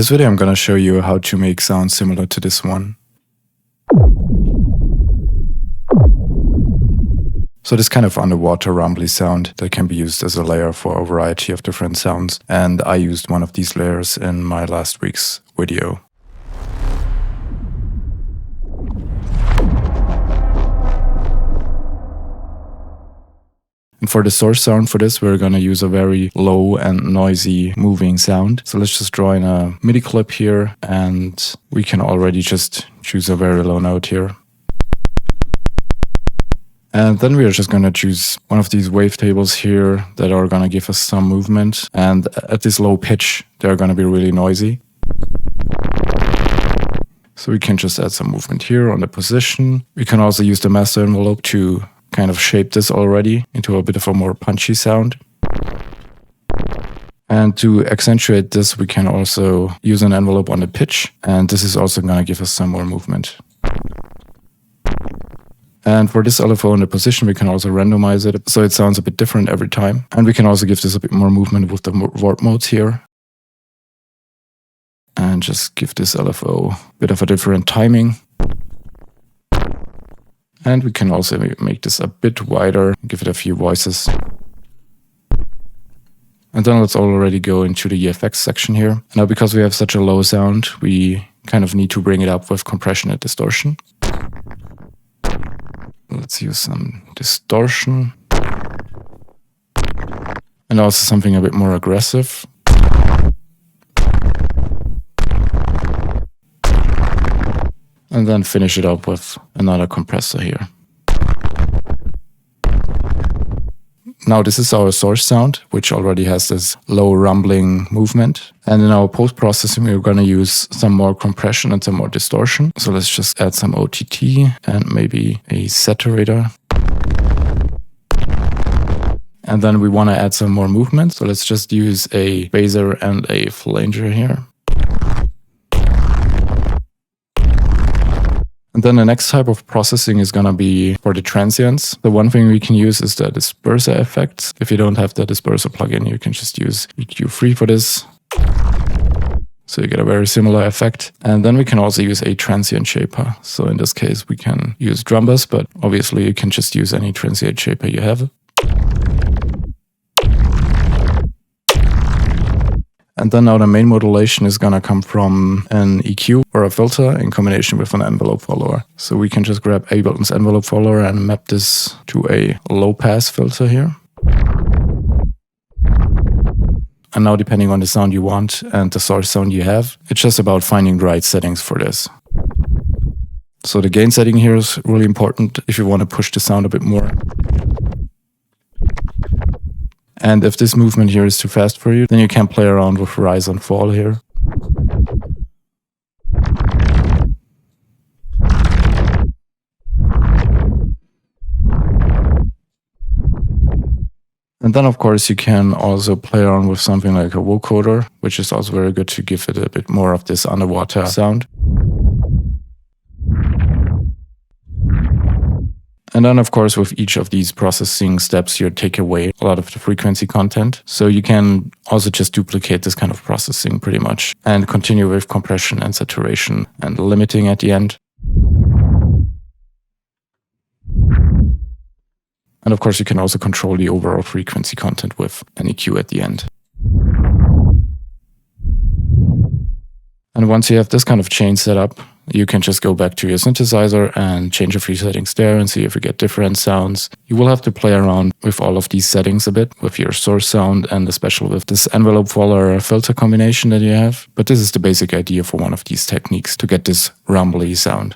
this video I'm gonna show you how to make sounds similar to this one. So this kind of underwater rumbly sound that can be used as a layer for a variety of different sounds, and I used one of these layers in my last week's video. And for the source sound for this, we're going to use a very low and noisy moving sound. So let's just draw in a MIDI clip here, and we can already just choose a very low note here. And then we are just going to choose one of these wavetables here that are going to give us some movement. And at this low pitch, they're going to be really noisy. So we can just add some movement here on the position. We can also use the master envelope to kind of shape this already into a bit of a more punchy sound. And to accentuate this, we can also use an envelope on the pitch, and this is also going to give us some more movement. And for this LFO in the position, we can also randomize it, so it sounds a bit different every time. And we can also give this a bit more movement with the warp modes here. And just give this LFO a bit of a different timing. And we can also make this a bit wider, give it a few voices. And then let's already go into the effects section here. Now, because we have such a low sound, we kind of need to bring it up with compression and distortion. Let's use some distortion. And also something a bit more aggressive. And then finish it up with another compressor here. Now this is our source sound, which already has this low rumbling movement. And in our post-processing, we're going to use some more compression and some more distortion. So let's just add some OTT and maybe a saturator. And then we want to add some more movement. So let's just use a phaser and a flanger here. And then the next type of processing is going to be for the transients. The one thing we can use is the disperser effects. If you don't have the disperser plugin, you can just use EQ3 for this. So you get a very similar effect. And then we can also use a transient shaper. So in this case, we can use drum bass, but obviously you can just use any transient shaper you have. And then now the main modulation is going to come from an EQ or a filter in combination with an envelope follower. So we can just grab Ableton's envelope follower and map this to a low pass filter here. And now, depending on the sound you want and the source sound you have, it's just about finding the right settings for this. So the gain setting here is really important if you want to push the sound a bit more. And if this movement here is too fast for you, then you can play around with rise and fall here. And then, of course, you can also play around with something like a vocoder, which is also very good to give it a bit more of this underwater sound. And then, of course, with each of these processing steps, you take away a lot of the frequency content. So you can also just duplicate this kind of processing pretty much and continue with compression and saturation and limiting at the end. And of course, you can also control the overall frequency content with an EQ at the end. And once you have this kind of chain set up, you can just go back to your synthesizer and change a few settings there and see if you get different sounds. You will have to play around with all of these settings a bit with your source sound and especially with this envelope follower filter combination that you have. But this is the basic idea for one of these techniques to get this rumbly sound.